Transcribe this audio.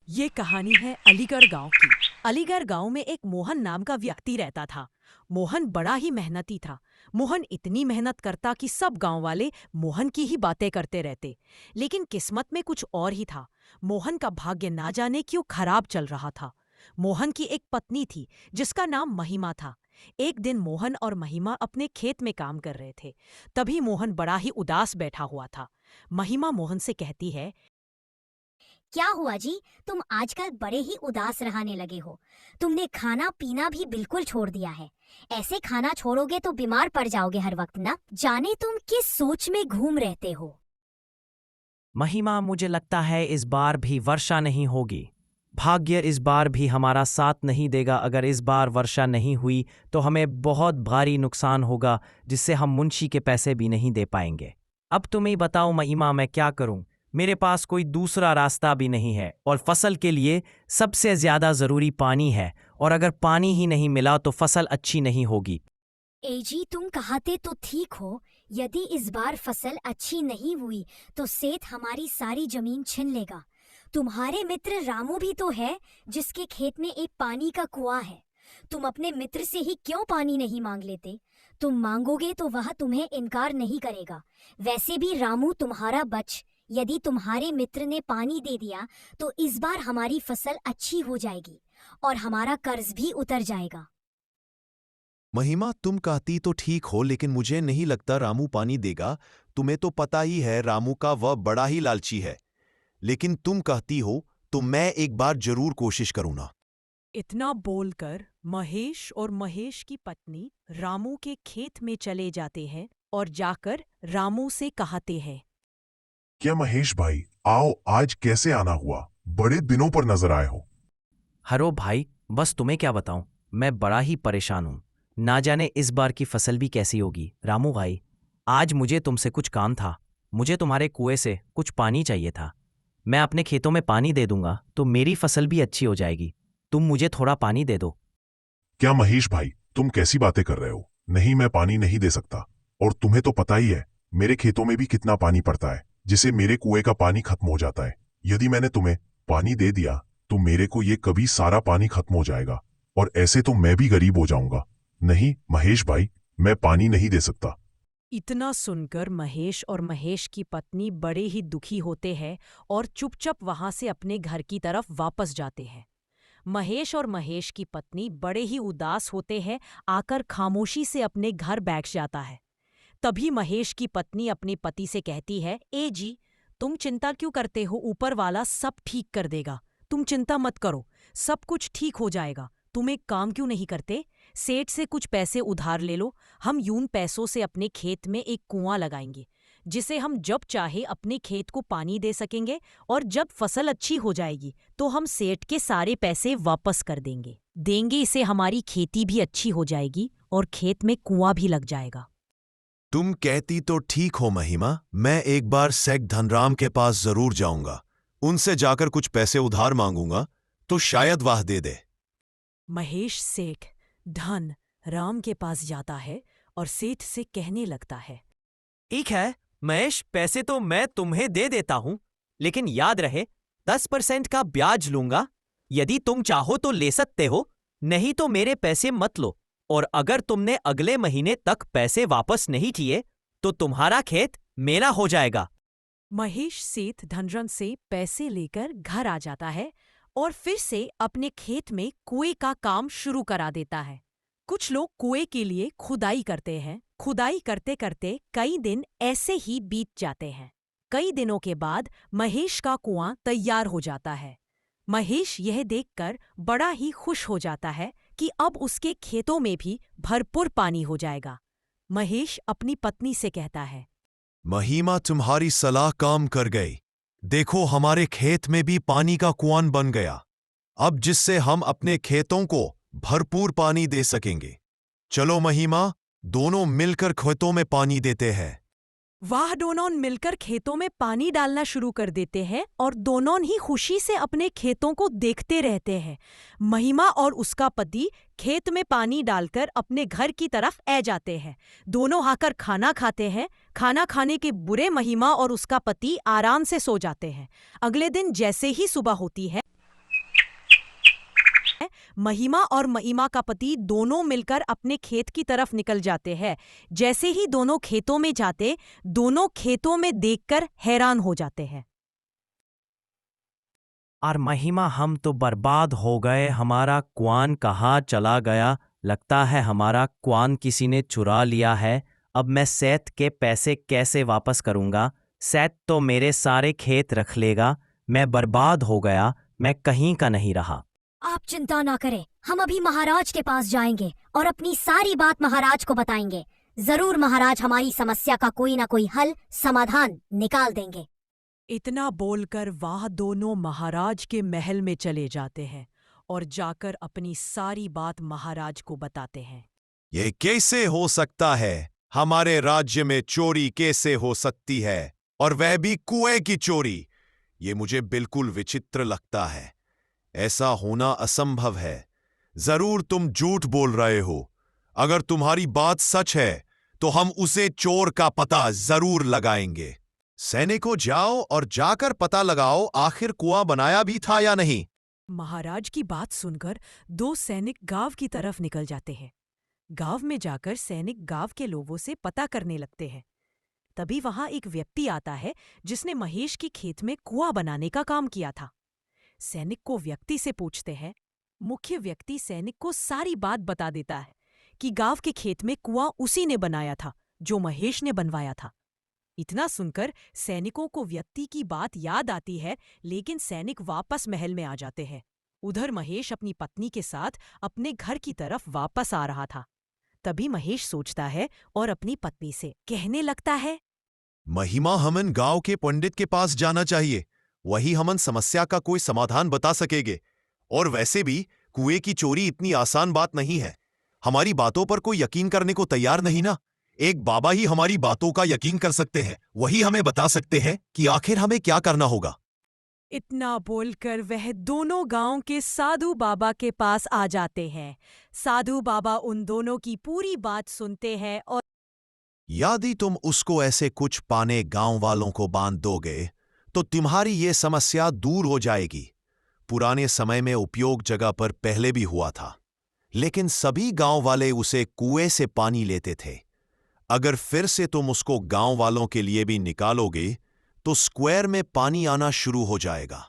ये कहानी है अलीगढ़ गांव की। अलीगढ़ गांव में एक मोहन नाम का व्यक्ति रहता था। मोहन बड़ा ही मेहनती था। मोहन इतनी मेहनत करता कि सब गांव वाले मोहन की ही बातें करते रहते। लेकिन किस्मत में कुछ और ही था। मोहन का भाग्य ना जाने क्यों खराब चल रहा था। मोहन की एक पत्नी थी जिसका नाम महिमा था। एक दिन मोहन और महिमा अपने खेत में काम कर रहे थे। तभी मोहन बड़ा ही उदास बैठा हुआ था। महिमा मोहन से कहती है, क्या हुआ जी? तुम आजकल बड़े ही उदास रहने लगे हो। तुमने खाना पीना भी बिल्कुल छोड़ दिया है। ऐसे खाना छोड़ोगे तो बीमार पड़ जाओगे हर वक्त ना। जाने तुम किस सोच में घूम रहते हो। महिमा, मुझे लगता है इस बार भी वर्षा नहीं होगी। भाग्य इस बार भी हमारा साथ नहीं देगा। अगर इस बार वर्षा नहीं हुई तो हमें बहुत भारी नुकसान होगा, जिससे हम मुंशी के पैसे भी नहीं दे पाएंगे। अब तुम ही बताओ महिमा, मैं क्या करूं? मेरे पास कोई दूसरा रास्ता भी नहीं है और फसल के लिए सबसे ज्यादा जरूरी पानी है, और अगर पानी ही नहीं मिला तो फसल अच्छी नहीं होगी। एजी, तुम कहते तो ठीक हो। यदि इस बार फसल अच्छी नहीं हुई तो सेठ हमारी सारी जमीन छीन लेगा। तुम्हारे मित्र रामू भी तो है, जिसके खेत में एक पानी का कुआं है। तुम अपने मित्र से ही क्यों पानी नहीं मांग लेते? तुम मांगोगे तो वह तुम्हें इनकार नहीं करेगा। वैसे भी रामू तुम्हारा बच। यदि तुम्हारे मित्र ने पानी दे दिया तो इस बार हमारी फसल अच्छी हो जाएगी और हमारा कर्ज भी उतर जाएगा। महिमा, तुम कहती तो ठीक हो, लेकिन मुझे नहीं लगता रामू पानी देगा। तुम्हें तो पता ही है रामू का वह बड़ा ही लालची है। लेकिन तुम कहती हो तो मैं एक बार जरूर कोशिश करूंगा। इतना बोलकर महेश और महेश की पत्नी रामू के खेत में चले जाते हैं और जाकर रामू से कहते हैं, क्या महेश भाई, आओ, आज कैसे आना हुआ? बड़े दिनों पर नजर आए हो। हरो भाई, बस तुम्हें क्या बताऊं, मैं बड़ा ही परेशान हूं। ना जाने इस बार की फसल भी कैसी होगी। रामू भाई, आज मुझे तुमसे कुछ काम था। मुझे तुम्हारे कुएं से कुछ पानी चाहिए था। मैं अपने खेतों में पानी दे दूंगा तो मेरी फसल भी अच्छी हो जाएगी। तुम मुझे थोड़ा पानी दे दो। क्या महेश भाई, तुम कैसी बातें कर रहे हो? नहीं, मैं पानी नहीं दे सकता। और तुम्हें तो पता ही है मेरे खेतों में भी कितना पानी पड़ता है, जिससे मेरे कुएं का पानी खत्म हो जाता है। यदि मैंने तुम्हें पानी दे दिया तो मेरे को ये कभी सारा पानी खत्म हो जाएगा, और ऐसे तो मैं भी गरीब हो जाऊंगा। नहीं महेश भाई, मैं पानी नहीं दे सकता। इतना सुनकर महेश और महेश की पत्नी बड़े ही दुखी होते हैं और चुपचाप वहां से अपने घर की तरफ वापस जाते हैं। महेश और महेश की पत्नी बड़े ही उदास होते हैं, आकर खामोशी से अपने घर बैठ जाता है। तभी महेश की पत्नी अपने पति से कहती है, ए जी, तुम चिंता क्यों करते हो? ऊपर वाला सब ठीक कर देगा। तुम चिंता मत करो, सब कुछ ठीक हो जाएगा। तुम एक काम क्यों नहीं करते? सेठ से कुछ पैसे उधार ले लो। हम यूं पैसों से अपने खेत में एक कुआं लगाएंगे, जिसे हम जब चाहे अपने खेत को पानी दे सकेंगे, और जब फसल अच्छी हो जाएगी तो हम सेठ के सारे पैसे वापस कर देंगे। इसे हमारी खेती भी अच्छी हो जाएगी और खेत में कुआं भी लग जाएगा। तुम कहती तो ठीक हो महिमा, मैं एक बार सेठ धनराम के पास जरूर जाऊंगा। उनसे जाकर कुछ पैसे उधार मांगूंगा तो शायद वह दे दे। महेश सेठ धन राम के पास जाता है और सेठ से कहने लगता है, ठीक है महेश, पैसे तो मैं तुम्हें दे देता हूं, लेकिन याद रहे 10% का ब्याज लूंगा। यदि तुम चाहो तो ले सकते हो, नहीं तो मेरे पैसे मत लो। और अगर तुमने अगले महीने तक पैसे वापस नहीं किए तो तुम्हारा खेत मेरा हो जाएगा। महेश सेठ धनराम से पैसे लेकर घर आ जाता है और फिर से अपने खेत में कुएं का काम शुरू करा देता है। कुछ लोग कुएं के लिए खुदाई करते हैं। खुदाई करते करते कई दिन ऐसे ही बीत जाते हैं। कई दिनों के बाद महेश का कुआं तैयार हो जाता है। महेश यह देखकर बड़ा ही खुश हो जाता है कि अब उसके खेतों में भी भरपूर पानी हो जाएगा। महेश अपनी पत्नी से कहता है, महिमा, तुम्हारी सलाह काम कर गई। देखो, हमारे खेत में भी पानी का कुआं बन गया, अब जिससे हम अपने खेतों को भरपूर पानी दे सकेंगे। चलो महिमा, दोनों मिलकर खेतों में पानी देते हैं। वाह! दोनों मिलकर खेतों में पानी डालना शुरू कर देते हैं और दोनों ही खुशी से अपने खेतों को देखते रहते हैं। महिमा और उसका पति खेत में पानी डालकर अपने घर की तरफ आ जाते हैं। दोनों आकर खाना खाते हैं। खाना खाने के महिमा और उसका पति आराम से सो जाते हैं। अगले दिन जैसे ही सुबह होती है, महिमा और महिमा का पति दोनों मिलकर अपने खेत की तरफ निकल जाते हैं। जैसे ही दोनों खेतों में जाते, दोनों खेतों में देखकर हैरान हो जाते हैं। और महिमा, हम तो बर्बाद हो गए, हमारा क्वान कहाँ चला गया? लगता है हमारा क्वान किसी ने चुरा लिया है। अब मैं सैथ के पैसे कैसे वापस करूंगा? सैथ तो मेरे सारे खेत रख लेगा। मैं बर्बाद हो गया, मैं कहीं का नहीं रहा। आप चिंता ना करें, हम अभी महाराज के पास जाएंगे और अपनी सारी बात महाराज को बताएंगे। जरूर महाराज हमारी समस्या का कोई ना कोई हल समाधान निकाल देंगे। इतना बोलकर वह दोनों महाराज के महल में चले जाते हैं और जाकर अपनी सारी बात महाराज को बताते हैं। ये कैसे हो सकता है? हमारे राज्य में चोरी कैसे हो सकती है, और वह भी कुएं की चोरी? ये मुझे बिल्कुल विचित्र लगता है। ऐसा होना असंभव है। जरूर तुम झूठ बोल रहे हो। अगर तुम्हारी बात सच है तो हम उसे चोर का पता जरूर लगाएंगे। सैनिकों, जाओ और जाकर पता लगाओ आखिर कुआं बनाया भी था या नहीं। महाराज की बात सुनकर दो सैनिक गांव की तरफ निकल जाते हैं। गांव में जाकर सैनिक गांव के लोगों से पता करने लगते हैं। तभी वहां एक व्यक्ति आता है जिसने महेश की खेत में कुआं बनाने का काम किया था। सैनिक को व्यक्ति से पूछते हैं। मुख्य व्यक्ति सैनिक को सारी बात बता देता है कि गांव के खेत में कुआं उसी ने बनाया था जो महेश ने बनवाया था। इतना सुनकर सैनिकों को व्यक्ति की बात याद आती है, लेकिन सैनिक वापस महल में आ जाते हैं। उधर महेश अपनी पत्नी के साथ अपने घर की तरफ वापस आ रहा था। तभी महेश सोचता है और अपनी पत्नी से कहने लगता है, महिमा, हमन गांव के पंडित के पास जाना चाहिए। वही हमन समस्या का कोई समाधान बता सकेंगे। और वैसे भी कुएं की चोरी इतनी आसान बात नहीं है। हमारी बातों पर कोई यकीन करने को तैयार नहीं ना। एक बाबा ही हमारी बातों का यकीन कर सकते हैं। वही हमें बता सकते हैं कि आखिर हमें क्या करना होगा। इतना बोलकर वह दोनों गांव के साधु बाबा के पास आ जाते हैं। साधु बाबा उन दोनों की पूरी बात सुनते हैं और यदि तुम उसको ऐसे कुछ पाने गांव वालों को बांध दोगे तो तुम्हारी ये समस्या दूर हो जाएगी। पुराने समय में उपयोग जगह पर पहले भी हुआ था, लेकिन सभी गांव वाले उसे कुएं से पानी लेते थे। अगर फिर से तुम उसको गांव वालों के लिए भी निकालोगे तो स्क्वायर में पानी आना शुरू हो जाएगा।